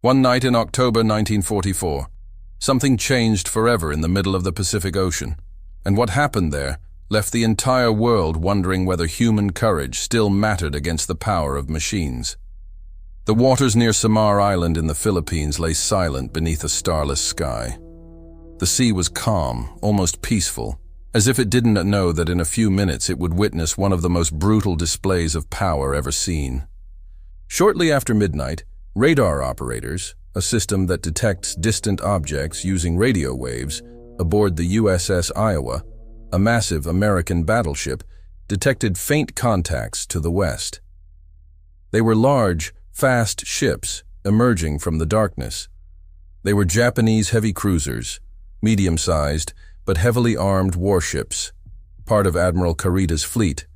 One night in October 1944, something changed forever in the middle of the Pacific Ocean, and what happened there left the entire world wondering whether human courage still mattered against the power of machines. The waters near Samar Island in the Philippines lay silent beneath a starless sky. The sea was calm, almost peaceful, as if it didn't know that in a few minutes it would witness one of the most brutal displays of power ever seen. Shortly after midnight, radar operators, a system that detects distant objects using radio waves, aboard the USS Iowa, a massive American battleship, detected faint contacts to the west. They were large, fast ships emerging from the darkness. They were Japanese heavy cruisers, medium-sized but heavily armed warships, part of Admiral Kurita's fleet,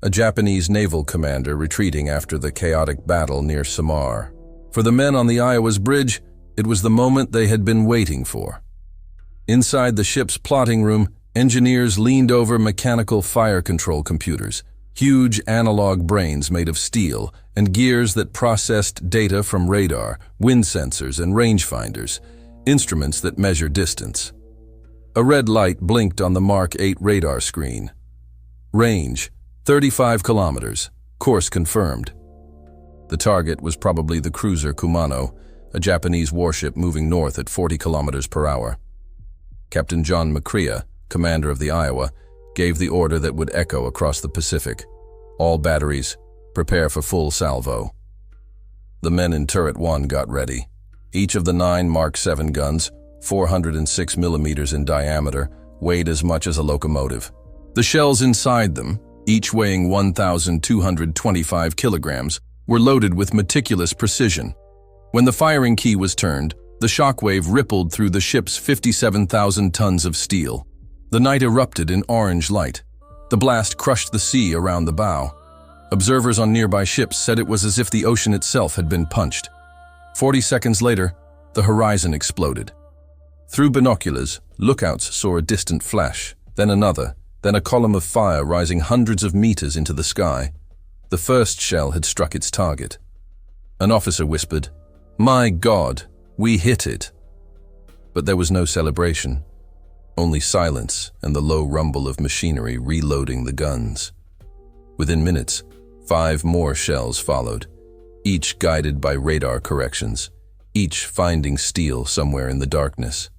a Japanese naval commander retreating after the chaotic battle near Samar. For the men on the Iowa's bridge, it was the moment they had been waiting for. Inside the ship's plotting room, engineers leaned over mechanical fire control computers, huge analog brains made of steel, and gears that processed data from radar, wind sensors, and rangefinders, instruments that measure distance. A red light blinked on the Mark 8 radar screen. Range, 35 kilometers, course confirmed. The target was probably the cruiser Kumano, a Japanese warship moving north at 40 kilometers per hour. Captain John McCrea, commander of the Iowa, gave the order that would echo across the Pacific. All batteries, prepare for full salvo. The men in Turret 1 got ready. Each of the 9 Mark 7 guns, 406 millimeters in diameter, weighed as much as a locomotive. The shells inside them, each weighing 1,225 kilograms, were loaded with meticulous precision. When the firing key was turned, the shockwave rippled through the ship's 57,000 tons of steel. The night erupted in orange light. The blast crushed the sea around the bow. Observers on nearby ships said it was as if the ocean itself had been punched. 40 seconds later, the horizon exploded. Through binoculars, lookouts saw a distant flash, then another, then a column of fire rising hundreds of meters into the sky. The first shell had struck its target. An officer whispered, "My God, we hit it." But there was no celebration, only silence and the low rumble of machinery reloading the guns. Within minutes, 5 more shells followed, each guided by radar corrections, each finding steel somewhere in the darkness.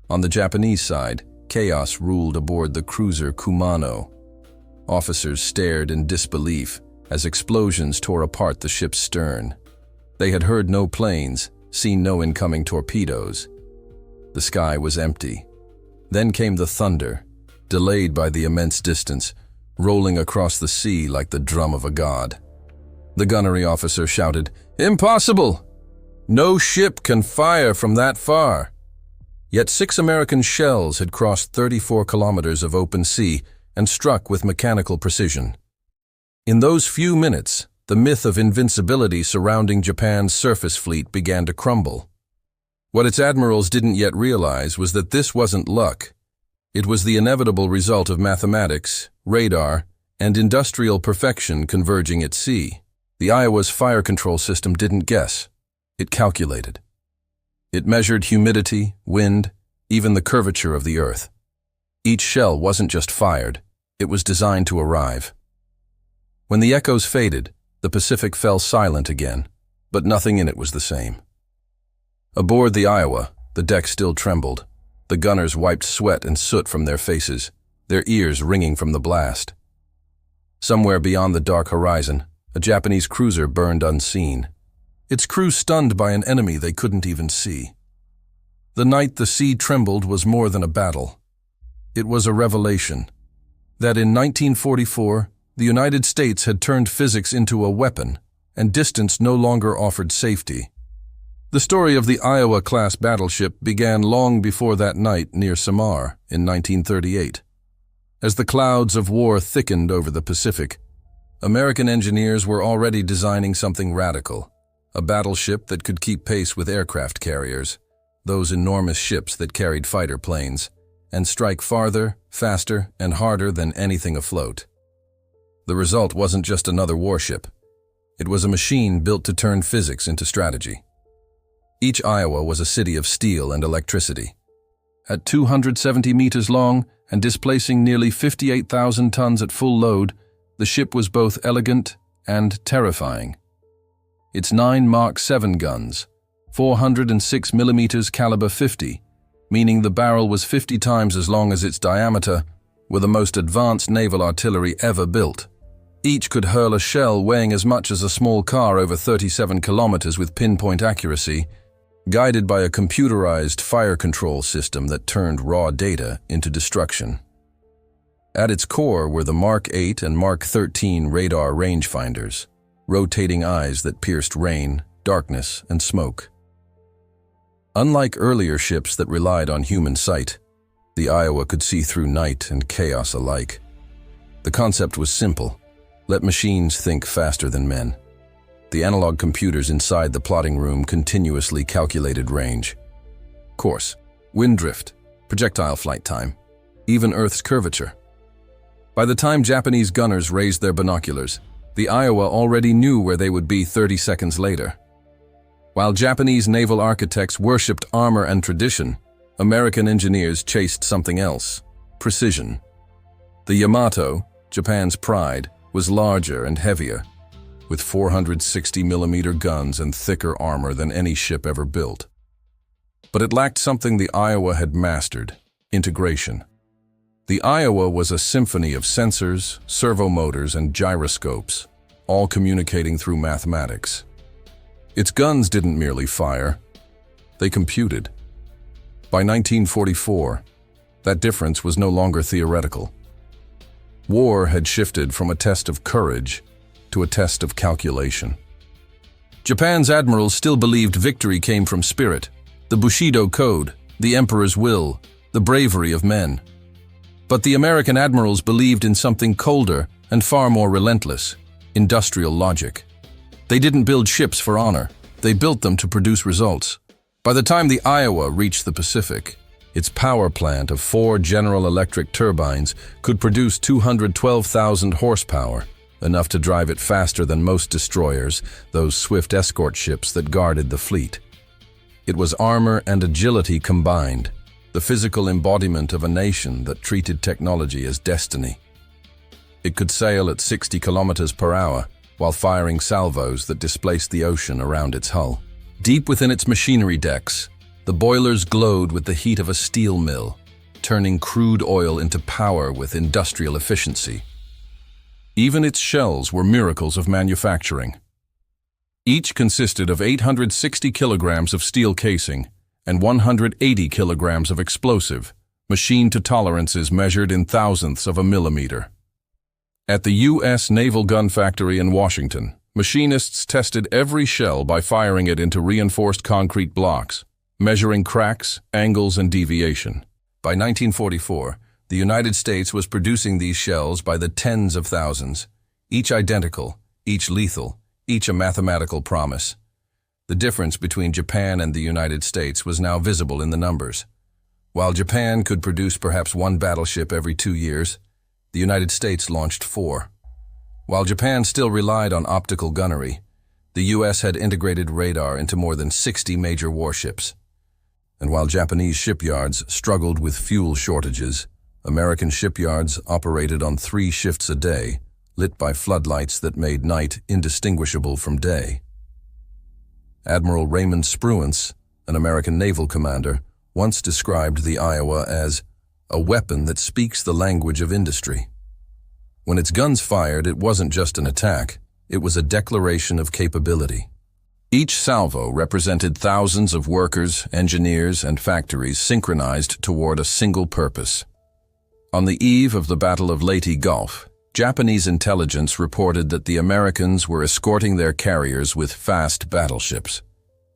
On the Japanese side, chaos ruled aboard the cruiser Kumano. Officers stared in disbelief as explosions tore apart the ship's stern. They had heard no planes, seen no incoming torpedoes. The sky was empty. Then came the thunder, delayed by the immense distance, rolling across the sea like the drum of a god. The gunnery officer shouted, "Impossible! No ship can fire from that far." Yet 6 American shells had crossed 34 kilometers of open sea and struck with mechanical precision. In those few minutes, the myth of invincibility surrounding Japan's surface fleet began to crumble. What its admirals didn't yet realize was that this wasn't luck. It was the inevitable result of mathematics, radar, and industrial perfection converging at sea. The Iowa's fire control system didn't guess. It calculated. It measured humidity, wind, even the curvature of the earth. Each shell wasn't just fired, it was designed to arrive. When the echoes faded, the Pacific fell silent again, but nothing in it was the same. Aboard the Iowa, the deck still trembled. The gunners wiped sweat and soot from their faces, their ears ringing from the blast. Somewhere beyond the dark horizon, a Japanese cruiser burned unseen, its crew stunned by an enemy they couldn't even see. The night the sea trembled was more than a battle. It was a revelation that in 1944, the United States had turned physics into a weapon, and distance no longer offered safety. The story of the Iowa-class battleship began long before that night near Samar in 1938. As the clouds of war thickened over the Pacific, American engineers were already designing something radical, a battleship that could keep pace with aircraft carriers, those enormous ships that carried fighter planes, and strike farther, faster, and harder than anything afloat. The result wasn't just another warship. It was a machine built to turn physics into strategy. Each Iowa was a city of steel and electricity. At 270 meters long and displacing nearly 58,000 tons at full load, the ship was both elegant and terrifying. Its 9 Mark 7 guns, 406 mm caliber 50, meaning the barrel was 50 times as long as its diameter, were the most advanced naval artillery ever built. Each could hurl a shell weighing as much as a small car over 37 kilometers with pinpoint accuracy, guided by a computerized fire control system that turned raw data into destruction. At its core were the Mark 8 and Mark 13 radar rangefinders, rotating eyes that pierced rain, darkness, and smoke. Unlike earlier ships that relied on human sight, the Iowa could see through night and chaos alike. The concept was simple: let machines think faster than men. The analog computers inside the plotting room continuously calculated range, course, wind drift, projectile flight time, even Earth's curvature. By the time Japanese gunners raised their binoculars, the Iowa already knew where they would be 30 seconds later. While Japanese naval architects worshipped armor and tradition, American engineers chased something else: precision. The Yamato, Japan's pride, was larger and heavier, with 460mm guns and thicker armor than any ship ever built. But it lacked something the Iowa had mastered: integration. The Iowa was a symphony of sensors, servo motors, and gyroscopes, all communicating through mathematics. Its guns didn't merely fire, they computed. By 1944, that difference was no longer theoretical. War had shifted from a test of courage to a test of calculation. Japan's admirals still believed victory came from spirit, the Bushido Code, the Emperor's will, the bravery of men. But the American admirals believed in something colder and far more relentless: industrial logic. They didn't build ships for honor, they built them to produce results. By the time the Iowa reached the Pacific, its power plant of 4 General Electric turbines could produce 212,000 horsepower, enough to drive it faster than most destroyers, those swift escort ships that guarded the fleet. It was armor and agility combined, the physical embodiment of a nation that treated technology as destiny. It could sail at 60 kilometers per hour, while firing salvos that displaced the ocean around its hull. Deep within its machinery decks, the boilers glowed with the heat of a steel mill, turning crude oil into power with industrial efficiency. Even its shells were miracles of manufacturing. Each consisted of 860 kilograms of steel casing and 180 kilograms of explosive, machined to tolerances measured in thousandths of a millimeter. At the U.S. Naval Gun Factory in Washington, machinists tested every shell by firing it into reinforced concrete blocks, measuring cracks, angles, and deviation. By 1944, the United States was producing these shells by the tens of thousands, each identical, each lethal, each a mathematical promise. The difference between Japan and the United States was now visible in the numbers. While Japan could produce perhaps 1 battleship every 2 years, the United States launched 4. While Japan still relied on optical gunnery, the U.S. had integrated radar into more than 60 major warships. And while Japanese shipyards struggled with fuel shortages, American shipyards operated on 3 shifts a day, lit by floodlights that made night indistinguishable from day. Admiral Raymond Spruance, an American naval commander, once described the Iowa as a weapon that speaks the language of industry. When its guns fired, it wasn't just an attack, it was a declaration of capability. Each salvo represented thousands of workers, engineers, and factories synchronized toward a single purpose. On the eve of the Battle of Leyte Gulf, Japanese intelligence reported that the Americans were escorting their carriers with fast battleships.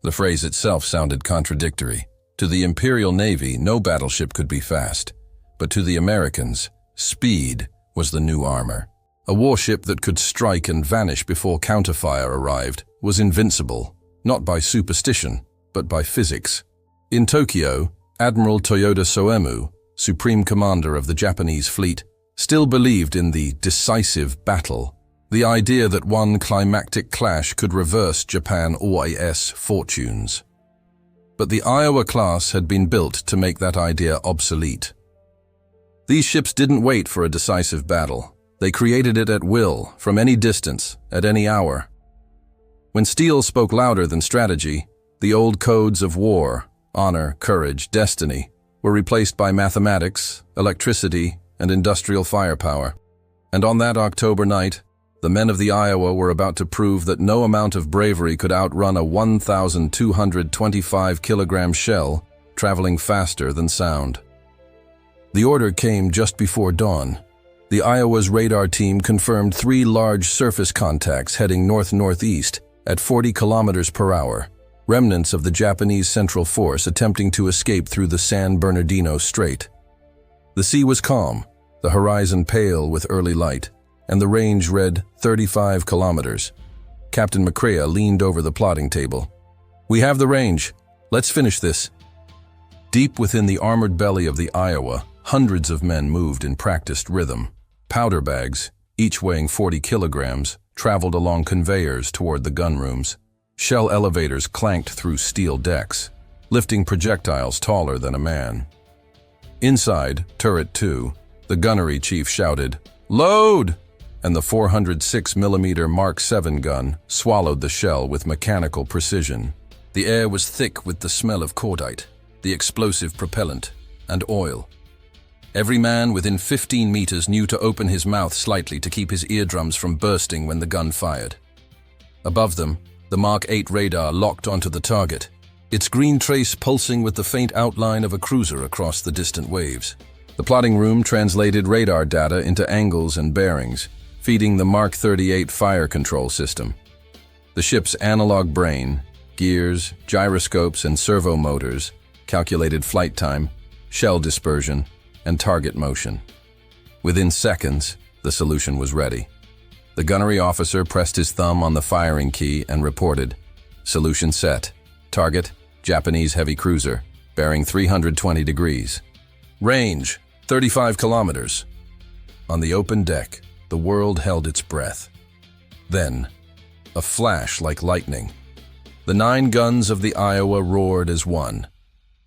The phrase itself sounded contradictory. To the Imperial Navy, no battleship could be fast. But to the Americans, speed was the new armor. A warship that could strike and vanish before counterfire arrived was invincible, not by superstition, but by physics. In Tokyo, Admiral Toyoda Soemu, supreme commander of the Japanese fleet, still believed in the decisive battle, the idea that one climactic clash could reverse Japan OAS fortunes. But the Iowa class had been built to make that idea obsolete. These ships didn't wait for a decisive battle. They created it at will, from any distance, at any hour. When steel spoke louder than strategy, the old codes of war, honor, courage, destiny, were replaced by mathematics, electricity, and industrial firepower. And on that October night, the men of the Iowa were about to prove that no amount of bravery could outrun a 1,225-kilogram shell traveling faster than sound. The order came just before dawn. The Iowa's radar team confirmed 3 large surface contacts heading north-northeast at 40 kilometers per hour, remnants of the Japanese Central Force attempting to escape through the San Bernardino Strait. The sea was calm, the horizon pale with early light, and the range read 35 kilometers. Captain McCrea leaned over the plotting table. "We have the range. Let's finish this." Deep within the armored belly of the Iowa, hundreds of men moved in practiced rhythm. Powder bags, each weighing 40 kilograms, traveled along conveyors toward the gun rooms. Shell elevators clanked through steel decks, lifting projectiles taller than a man. Inside, Turret 2, the gunnery chief shouted, "Load!" and the 406mm Mark 7 gun swallowed the shell with mechanical precision. The air was thick with the smell of cordite, the explosive propellant, and oil. Every man within 15 meters knew to open his mouth slightly to keep his eardrums from bursting when the gun fired. Above them, the Mark 8 radar locked onto the target, its green trace pulsing with the faint outline of a cruiser across the distant waves. The plotting room translated radar data into angles and bearings, feeding the Mark 38 fire control system. The ship's analog brain, gears, gyroscopes, and servo motors calculated flight time, shell dispersion, and target motion. Within seconds, the solution was ready. The gunnery officer pressed his thumb on the firing key and reported, "Solution set. Target, Japanese heavy cruiser, bearing 320 degrees. Range, 35 kilometers." On the open deck, the world held its breath. Then, a flash like lightning. The 9 guns of the Iowa roared as one.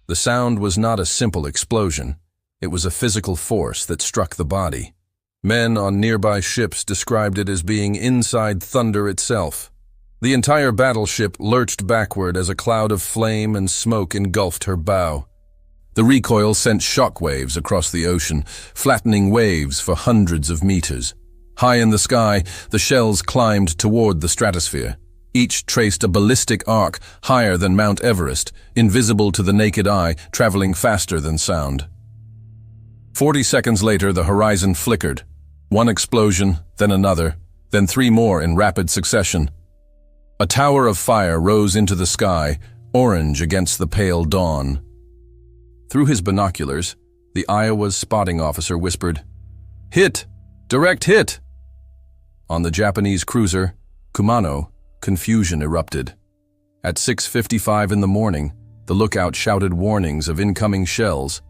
The sound was not a simple explosion. It was a physical force that struck the body. Men on nearby ships described it as being inside thunder itself. The entire battleship lurched backward as a cloud of flame and smoke engulfed her bow. The recoil sent shockwaves across the ocean, flattening waves for hundreds of meters. High in the sky, the shells climbed toward the stratosphere. Each traced a ballistic arc higher than Mount Everest, invisible to the naked eye, traveling faster than sound. 40 seconds later, the horizon flickered. One explosion, then another, then 3 more in rapid succession. A tower of fire rose into the sky, orange against the pale dawn. Through his binoculars, the Iowa's spotting officer whispered, "Hit! Direct hit!" On the Japanese cruiser, Kumano, confusion erupted. At 6:55 in the morning, the lookout shouted warnings of incoming shells,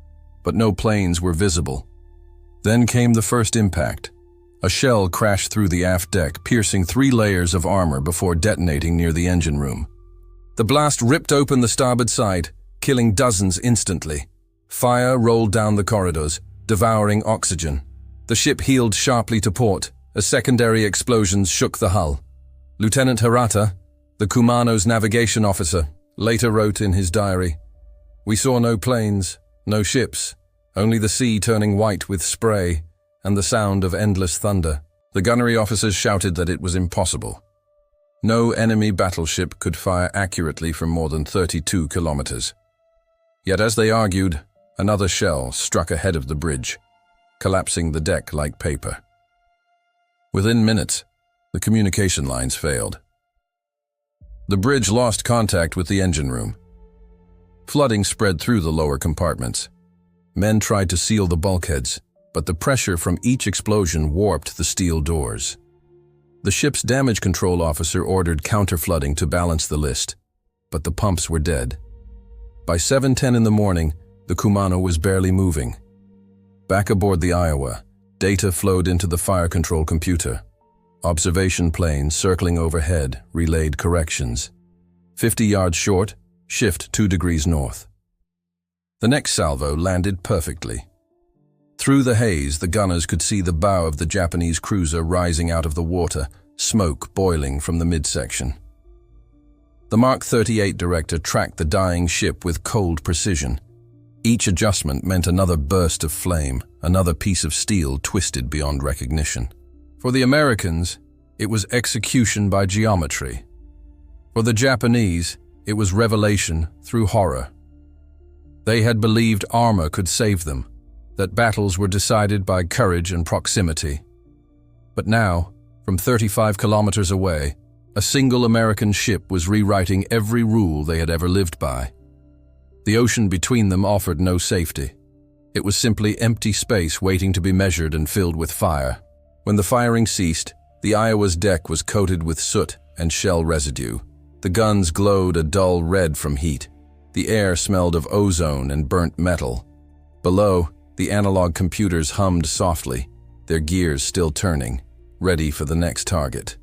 but no planes were visible. Then came the first impact. A shell crashed through the aft deck, piercing 3 layers of armor before detonating near the engine room. The blast ripped open the starboard side, killing dozens instantly. Fire rolled down the corridors, devouring oxygen. The ship heeled sharply to port as secondary explosions shook the hull. Lieutenant Hirata, the Kumano's navigation officer, later wrote in his diary, "We saw no planes, no ships, only the sea turning white with spray and the sound of endless thunder." The gunnery officers shouted that it was impossible. No enemy battleship could fire accurately from more than 32 kilometers. Yet as they argued, another shell struck ahead of the bridge, collapsing the deck like paper. Within minutes, the communication lines failed. The bridge lost contact with the engine room. Flooding spread through the lower compartments. Men tried to seal the bulkheads, but the pressure from each explosion warped the steel doors. The ship's damage control officer ordered counterflooding to balance the list, but the pumps were dead. By 7:10 in the morning, the Kumano was barely moving. Back aboard the Iowa, data flowed into the fire control computer. Observation planes circling overhead relayed corrections. 50 yards short, shift 2 degrees north. The next salvo landed perfectly. Through the haze, the gunners could see the bow of the Japanese cruiser rising out of the water, smoke boiling from the midsection. The Mark 38 director tracked the dying ship with cold precision. Each adjustment meant another burst of flame, another piece of steel twisted beyond recognition. For the Americans, it was execution by geometry. For the Japanese, it was revelation through horror. They had believed armor could save them, that battles were decided by courage and proximity. But now, from 35 kilometers away, a single American ship was rewriting every rule they had ever lived by. The ocean between them offered no safety. It was simply empty space waiting to be measured and filled with fire. When the firing ceased, the Iowa's deck was coated with soot and shell residue. The guns glowed a dull red from heat. The air smelled of ozone and burnt metal. Below, the analog computers hummed softly, their gears still turning, ready for the next target.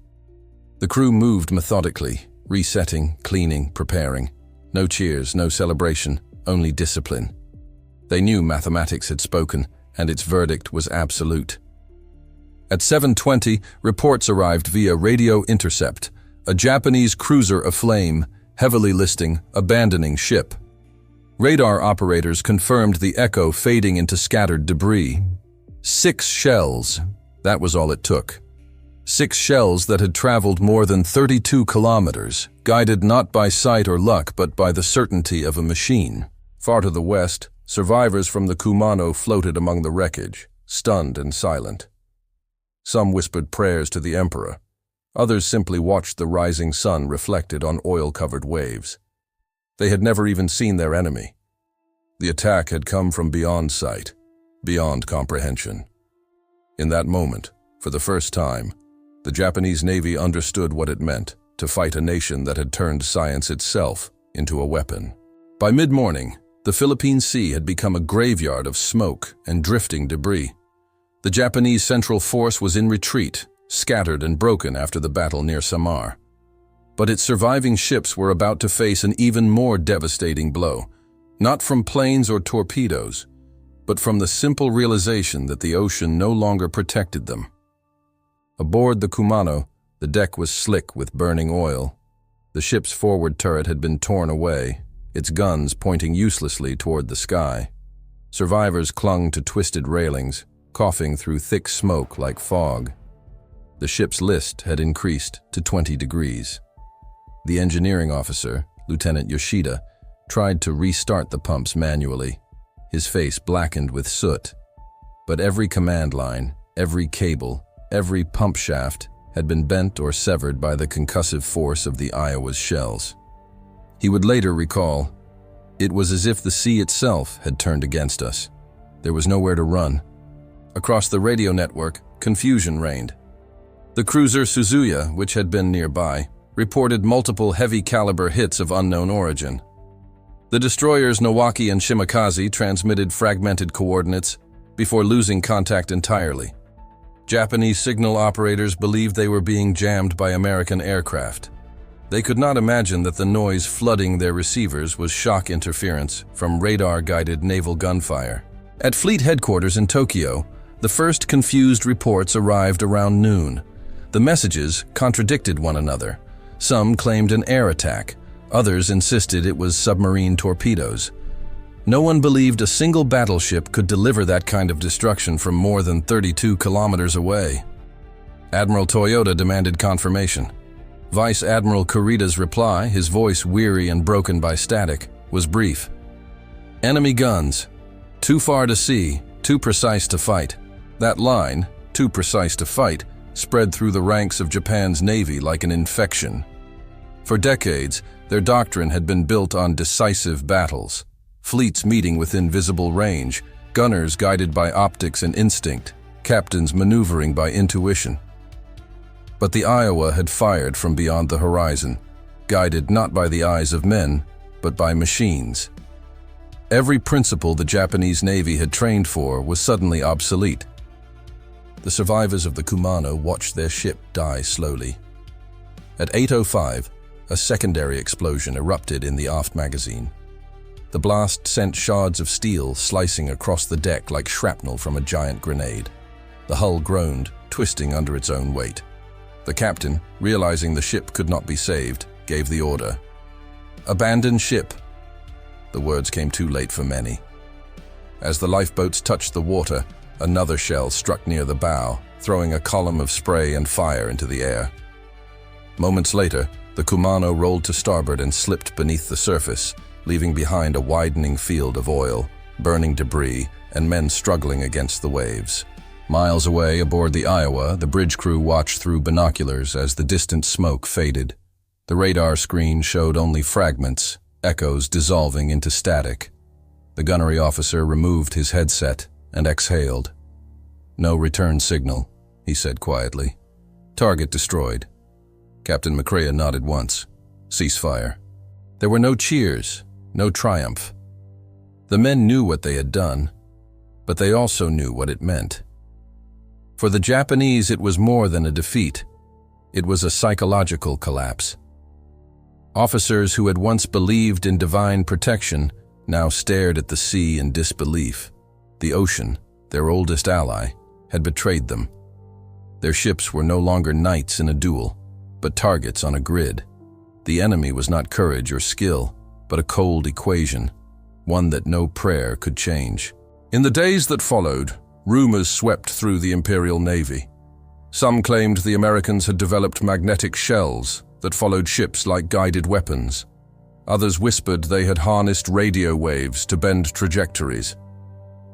The crew moved methodically, resetting, cleaning, preparing. No cheers, no celebration, only discipline. They knew mathematics had spoken, and its verdict was absolute. At 7:20, reports arrived via radio intercept. A Japanese cruiser aflame, heavily listing, abandoning ship. Radar operators confirmed the echo fading into scattered debris. 6 shells, that was all it took. 6 shells that had traveled more than 32 kilometers, guided not by sight or luck but by the certainty of a machine. Far to the west, survivors from the Kumano floated among the wreckage, stunned and silent. Some whispered prayers to the emperor. Others simply watched the rising sun reflected on oil-covered waves. They had never even seen their enemy. The attack had come from beyond sight, beyond comprehension. In that moment, for the first time, the Japanese Navy understood what it meant to fight a nation that had turned science itself into a weapon. By mid-morning, the Philippine Sea had become a graveyard of smoke and drifting debris. The Japanese Central Force was in retreat, scattered and broken after the battle near Samar. But its surviving ships were about to face an even more devastating blow, not from planes or torpedoes, but from the simple realization that the ocean no longer protected them. Aboard the Kumano, the deck was slick with burning oil. The ship's forward turret had been torn away, its guns pointing uselessly toward the sky. Survivors clung to twisted railings, coughing through thick smoke like fog. The ship's list had increased to 20 degrees. The engineering officer, Lieutenant Yoshida, tried to restart the pumps manually, his face blackened with soot. But every command line, every cable, every pump shaft had been bent or severed by the concussive force of the Iowa's shells. He would later recall, "It was as if the sea itself had turned against us. There was nowhere to run." Across the radio network, confusion reigned. The cruiser Suzuya, which had been nearby, reported multiple heavy-caliber hits of unknown origin. The destroyers Nowaki and Shimakaze transmitted fragmented coordinates before losing contact entirely. Japanese signal operators believed they were being jammed by American aircraft. They could not imagine that the noise flooding their receivers was shock interference from radar-guided naval gunfire. At fleet headquarters in Tokyo, the first confused reports arrived around noon. The messages contradicted one another. Some claimed an air attack. Others insisted it was submarine torpedoes. No one believed a single battleship could deliver that kind of destruction from more than 32 kilometers away. Admiral Toyota demanded confirmation. Vice Admiral Kurida's reply, his voice weary and broken by static, was brief. "Enemy guns. Too far to see, too precise to fight." That line, "too precise to fight," spread through the ranks of Japan's Navy like an infection. For decades, their doctrine had been built on decisive battles, fleets meeting within visible range, gunners guided by optics and instinct, captains maneuvering by intuition. But the Iowa had fired from beyond the horizon, guided not by the eyes of men, but by machines. Every principle the Japanese Navy had trained for was suddenly obsolete. The survivors of the Kumano watched their ship die slowly. At 8:05, a secondary explosion erupted in the aft magazine. The blast sent shards of steel slicing across the deck like shrapnel from a giant grenade. The hull groaned, twisting under its own weight. The captain, realizing the ship could not be saved, gave the order. "Abandon ship." The words came too late for many. As the lifeboats touched the water, another shell struck near the bow, throwing a column of spray and fire into the air. Moments later, the Kumano rolled to starboard and slipped beneath the surface, leaving behind a widening field of oil, burning debris, and men struggling against the waves. Miles away aboard the Iowa, the bridge crew watched through binoculars as the distant smoke faded. The radar screen showed only fragments, echoes dissolving into static. The gunnery officer removed his headset and exhaled. "No return signal," he said quietly. "Target destroyed." Captain McCrea nodded once. "Ceasefire." There were no cheers, no triumph. The men knew what they had done, but they also knew what it meant. For the Japanese, it was more than a defeat. It was a psychological collapse. Officers who had once believed in divine protection now stared at the sea in disbelief. The ocean, their oldest ally, had betrayed them. Their ships were no longer knights in a duel, but targets on a grid. The enemy was not courage or skill, but a cold equation, one that no prayer could change. In the days that followed, rumors swept through the Imperial Navy. Some claimed the Americans had developed magnetic shells that followed ships like guided weapons. Others whispered they had harnessed radio waves to bend trajectories.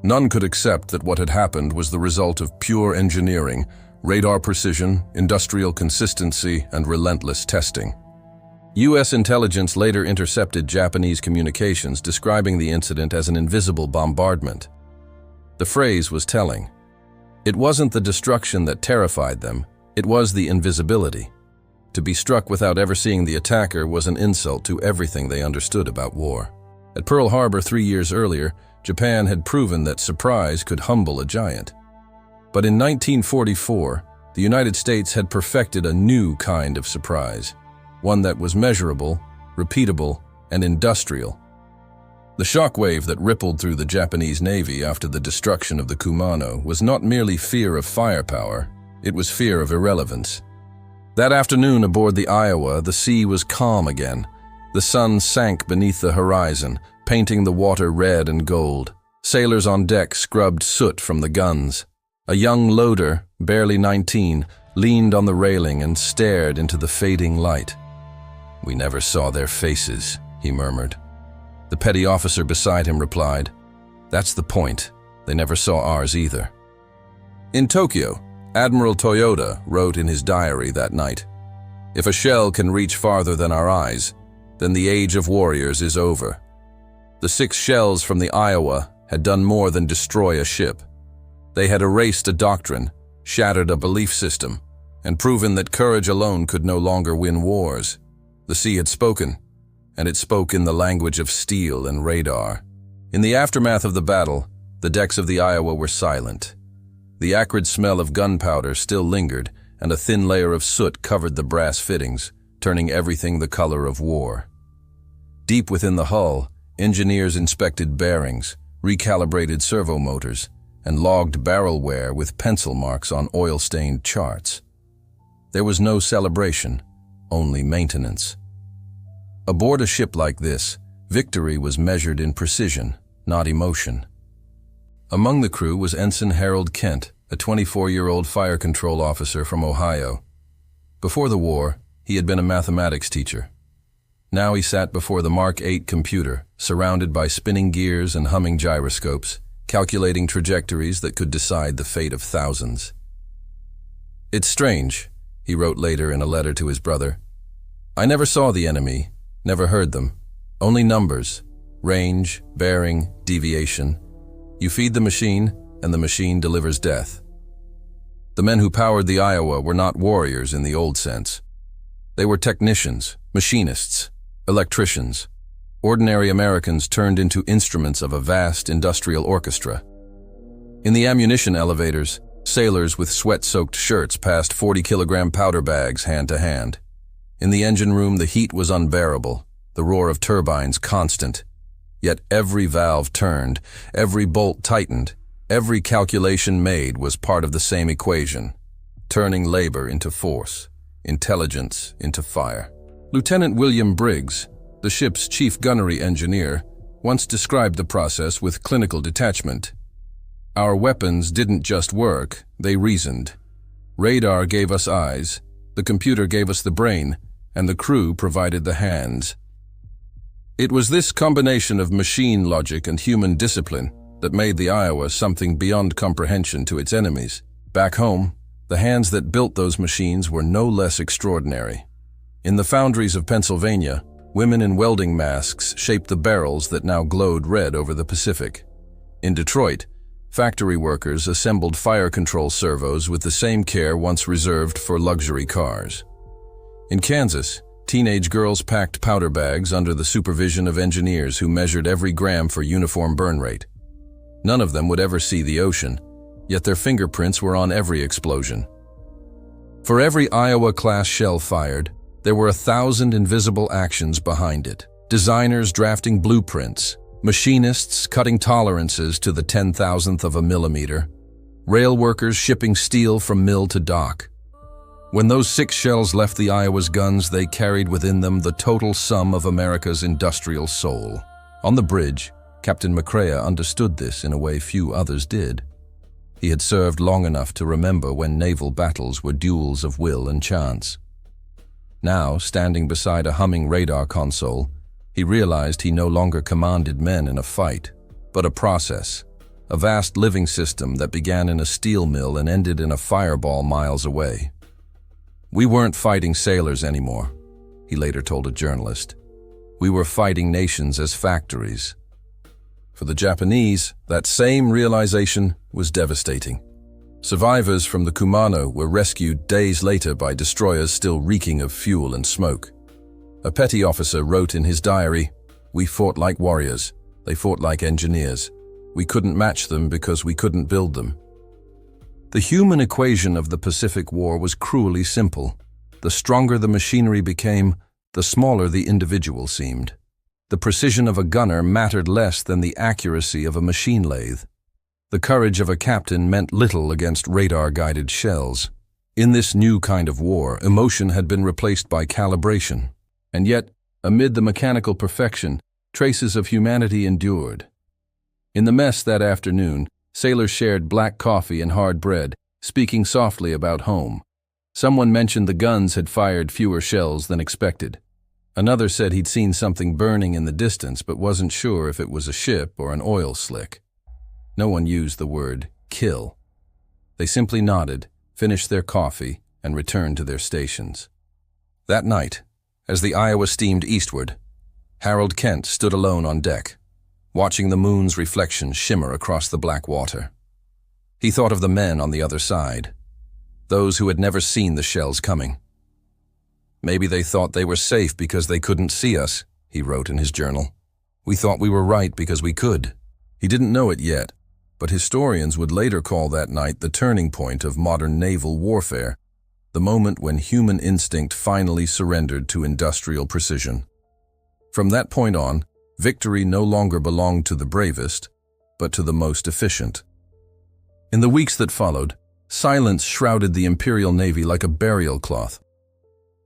None could accept that what had happened was the result of pure engineering, radar precision, industrial consistency, and relentless testing. U.S. intelligence later intercepted Japanese communications describing the incident as an invisible bombardment. The phrase was telling. It wasn't the destruction that terrified them, it was the invisibility. To be struck without ever seeing the attacker was an insult to everything they understood about war. At Pearl Harbor 3 years earlier, Japan had proven that surprise could humble a giant. But in 1944, the United States had perfected a new kind of surprise, one that was measurable, repeatable, and industrial. The shockwave that rippled through the Japanese Navy after the destruction of the Kumano was not merely fear of firepower, it was fear of irrelevance. That afternoon aboard the Iowa, the sea was calm again. The sun sank beneath the horizon, painting the water red and gold. Sailors on deck scrubbed soot from the guns. A young loader, barely 19, leaned on the railing and stared into the fading light. "We never saw their faces," he murmured. The petty officer beside him replied, "That's the point. They never saw ours either." In Tokyo, Admiral Toyota wrote in his diary that night, "If a shell can reach farther than our eyes, then the age of warriors is over." The 6 shells from the Iowa had done more than destroy a ship. They had erased a doctrine, shattered a belief system, and proven that courage alone could no longer win wars. The sea had spoken, and it spoke in the language of steel and radar. In the aftermath of the battle, the decks of the Iowa were silent. The acrid smell of gunpowder still lingered, and a thin layer of soot covered the brass fittings, turning everything the color of war. Deep within the hull, engineers inspected bearings, recalibrated servo motors, and logged barrel wear with pencil marks on oil-stained charts. There was no celebration, only maintenance. Aboard a ship like this, victory was measured in precision, not emotion. Among the crew was Ensign Harold Kent, a 24-year-old fire control officer from Ohio. Before the war, he had been a mathematics teacher. Now he sat before the Mark 8 computer, surrounded by spinning gears and humming gyroscopes, calculating trajectories that could decide the fate of thousands. "It's strange," he wrote later in a letter to his brother. "I never saw the enemy, never heard them. Only numbers, range, bearing, deviation. You feed the machine, and the machine delivers death." The men who powered the Iowa were not warriors in the old sense. They were technicians, machinists, electricians, ordinary Americans turned into instruments of a vast industrial orchestra. In the ammunition elevators, sailors with sweat-soaked shirts passed 40-kilogram powder bags hand to hand. In the engine room, the heat was unbearable, the roar of turbines constant. Yet every valve turned, every bolt tightened, every calculation made was part of the same equation, turning labor into force, intelligence into fire. Lieutenant William Briggs, the ship's chief gunnery engineer, once described the process with clinical detachment. Our weapons didn't just work, they reasoned. Radar gave us eyes, the computer gave us the brain, and the crew provided the hands. It was this combination of machine logic and human discipline that made the Iowa something beyond comprehension to its enemies. Back home, the hands that built those machines were no less extraordinary. In the foundries of Pennsylvania, women in welding masks shaped the barrels that now glowed red over the Pacific. In Detroit, factory workers assembled fire control servos with the same care once reserved for luxury cars. In Kansas, teenage girls packed powder bags under the supervision of engineers who measured every gram for uniform burn rate. None of them would ever see the ocean, yet their fingerprints were on every explosion. For every Iowa-class shell fired, there were 1,000 invisible actions behind it. Designers drafting blueprints, machinists cutting tolerances to the 10,000th of a millimeter, rail workers shipping steel from mill to dock. When those 6 shells left the Iowa's guns, they carried within them the total sum of America's industrial soul. On the bridge, Captain McCrea understood this in a way few others did. He had served long enough to remember when naval battles were duels of will and chance. Now, standing beside a humming radar console, he realized he no longer commanded men in a fight, but a process, a vast living system that began in a steel mill and ended in a fireball miles away. "We weren't fighting sailors anymore," he later told a journalist. "We were fighting nations as factories." For the Japanese, that same realization was devastating. Survivors from the Kumano were rescued days later by destroyers still reeking of fuel and smoke. A petty officer wrote in his diary, "We fought like warriors, they fought like engineers. We couldn't match them because we couldn't build them." The human equation of the Pacific War was cruelly simple. The stronger the machinery became, the smaller the individual seemed. The precision of a gunner mattered less than the accuracy of a machine lathe. The courage of a captain meant little against radar-guided shells. In this new kind of war, emotion had been replaced by calibration. And yet, amid the mechanical perfection, traces of humanity endured. In the mess that afternoon, sailors shared black coffee and hard bread, speaking softly about home. Someone mentioned the guns had fired fewer shells than expected. Another said he'd seen something burning in the distance but wasn't sure if it was a ship or an oil slick. No one used the word kill. They simply nodded, finished their coffee, and returned to their stations. That night, as the Iowa steamed eastward, Harold Kent stood alone on deck, watching the moon's reflection shimmer across the black water. He thought of the men on the other side, those who had never seen the shells coming. "Maybe they thought they were safe because they couldn't see us," he wrote in his journal. "We thought we were right because we could." He didn't know it yet, but historians would later call that night the turning point of modern naval warfare, the moment when human instinct finally surrendered to industrial precision. From that point on, victory no longer belonged to the bravest, but to the most efficient. In the weeks that followed, silence shrouded the Imperial Navy like a burial cloth.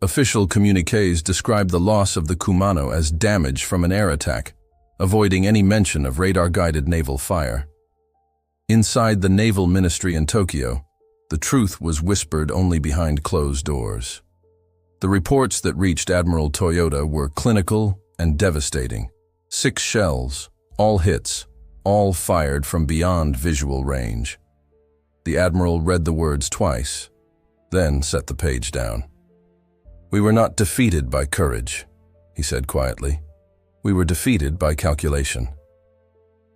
Official communiques described the loss of the Kumano as damage from an air attack, avoiding any mention of radar-guided naval fire. Inside the Naval Ministry in Tokyo, the truth was whispered only behind closed doors. The reports that reached Admiral Toyota were clinical and devastating. 6 shells, all hits, all fired from beyond visual range. The Admiral read the words twice, then set the page down. "We were not defeated by courage," he said quietly. "We were defeated by calculation."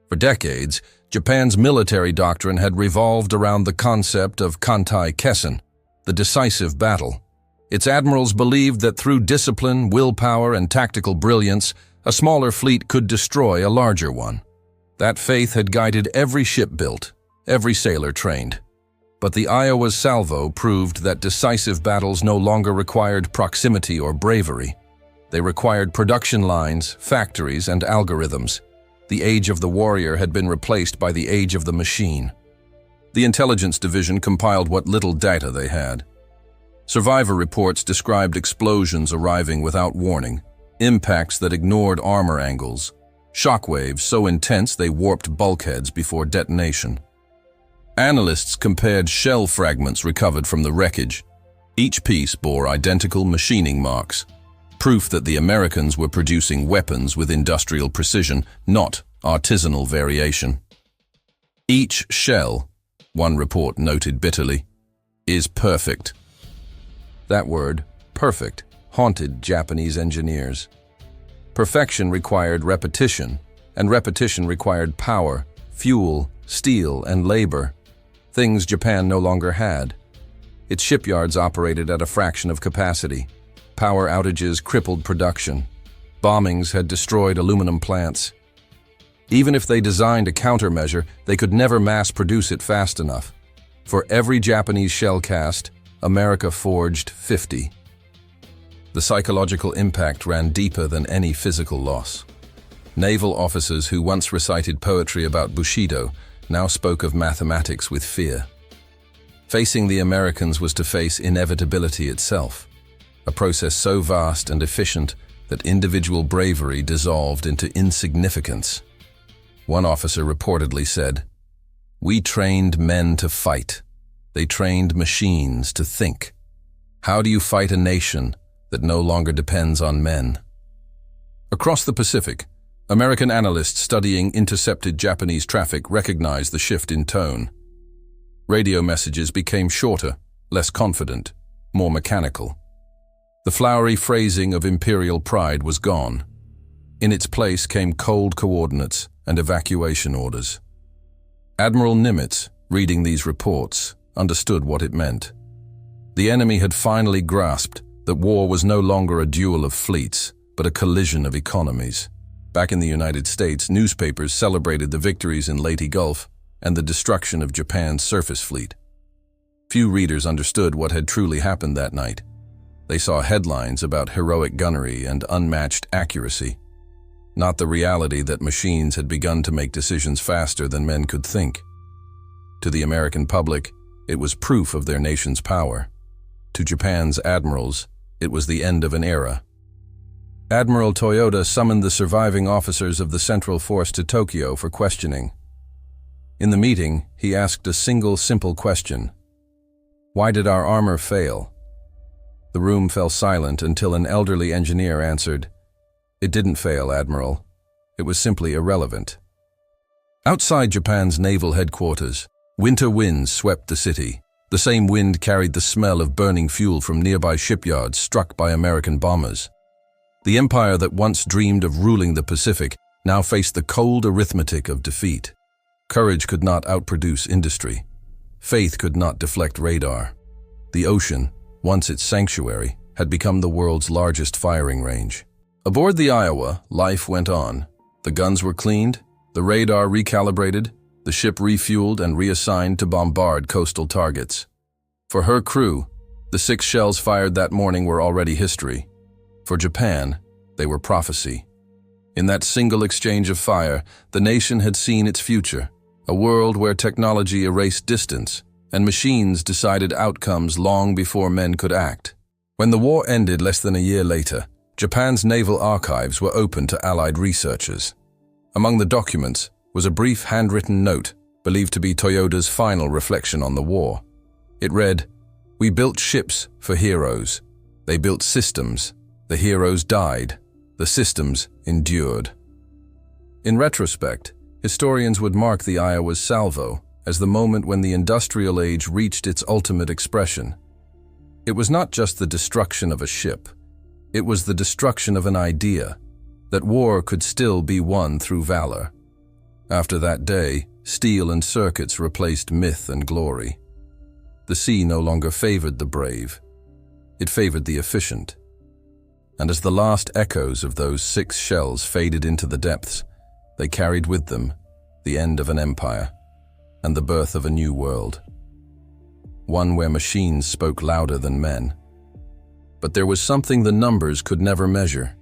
For decades, Japan's military doctrine had revolved around the concept of Kantai Kessen, the decisive battle. Its admirals believed that through discipline, willpower, and tactical brilliance, a smaller fleet could destroy a larger one. That faith had guided every ship built, every sailor trained. But the Iowa's salvo proved that decisive battles no longer required proximity or bravery. They required production lines, factories, and algorithms. The age of the warrior had been replaced by the age of the machine. The intelligence division compiled what little data they had. Survivor reports described explosions arriving without warning, impacts that ignored armor angles, shockwaves so intense they warped bulkheads before detonation. Analysts compared shell fragments recovered from the wreckage. Each piece bore identical machining marks, proof that the Americans were producing weapons with industrial precision, not artisanal variation. Each shell, one report noted bitterly, is perfect. That word, perfect, haunted Japanese engineers. Perfection required repetition, and repetition required power, fuel, steel, and labor, things Japan no longer had. Its shipyards operated at a fraction of capacity. Power outages crippled production. Bombings had destroyed aluminum plants. Even if they designed a countermeasure, they could never mass-produce it fast enough. For every Japanese shell cast, America forged 50. The psychological impact ran deeper than any physical loss. Naval officers who once recited poetry about Bushido now spoke of mathematics with fear. Facing the Americans was to face inevitability itself, a process so vast and efficient that individual bravery dissolved into insignificance. One officer reportedly said, "We trained men to fight. They trained machines to think. How do you fight a nation that no longer depends on men?" Across the Pacific, American analysts studying intercepted Japanese traffic recognized the shift in tone. Radio messages became shorter, less confident, more mechanical. The flowery phrasing of imperial pride was gone. In its place came cold coordinates and evacuation orders. Admiral Nimitz, reading these reports, understood what it meant. The enemy had finally grasped that war was no longer a duel of fleets, but a collision of economies. Back in the United States, newspapers celebrated the victories in Leyte Gulf and the destruction of Japan's surface fleet. Few readers understood what had truly happened that night. They saw headlines about heroic gunnery and unmatched accuracy, not the reality that machines had begun to make decisions faster than men could think. To the American public, it was proof of their nation's power. To Japan's admirals, it was the end of an era. Admiral Toyoda summoned the surviving officers of the Central Force to Tokyo for questioning. In the meeting, he asked a single simple question: "Why did our armor fail?" The room fell silent until an elderly engineer answered, "It didn't fail, Admiral. It was simply irrelevant." Outside Japan's naval headquarters, winter winds swept the city. The same wind carried the smell of burning fuel from nearby shipyards struck by American bombers. The empire that once dreamed of ruling the Pacific now faced the cold arithmetic of defeat. Courage could not outproduce industry. Faith could not deflect radar. The ocean, once its sanctuary, had become the world's largest firing range. Aboard the Iowa, life went on. The guns were cleaned, the radar recalibrated, the ship refueled and reassigned to bombard coastal targets. For her crew, the 6 shells fired that morning were already history. For Japan, they were prophecy. In that single exchange of fire, the nation had seen its future, a world where technology erased distance and machines decided outcomes long before men could act. When the war ended less than a year later, Japan's naval archives were open to Allied researchers. Among the documents was a brief handwritten note believed to be Toyoda's final reflection on the war. It read, "We built ships for heroes. They built systems. The heroes died. The systems endured." In retrospect, historians would mark the Iowa's salvo as the moment when the industrial age reached its ultimate expression. It was not just the destruction of a ship. It was the destruction of an idea, that war could still be won through valor. After that day, steel and circuits replaced myth and glory. The sea no longer favored the brave. It favored the efficient. And as the last echoes of those 6 shells faded into the depths, they carried with them the end of an empire and the birth of a new world. one where machines spoke louder than men. But there was something the numbers could never measure.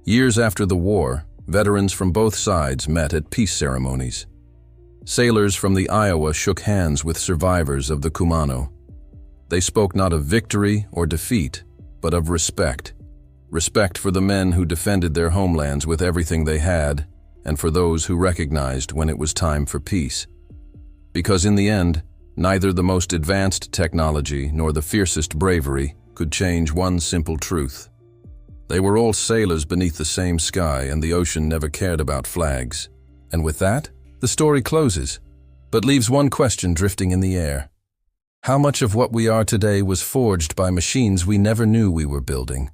Years after the war, veterans from both sides met at peace ceremonies. Sailors from the Iowa shook hands with survivors of the Kumano. They spoke not of victory or defeat, but of respect. Respect for the men who defended their homelands with everything they had, and for those who recognized when it was time for peace. Because in the end, neither the most advanced technology nor the fiercest bravery could change one simple truth. They were all sailors beneath the same sky, and the ocean never cared about flags. And with that, the story closes, but leaves one question drifting in the air. How much of what we are today was forged by machines we never knew we were building?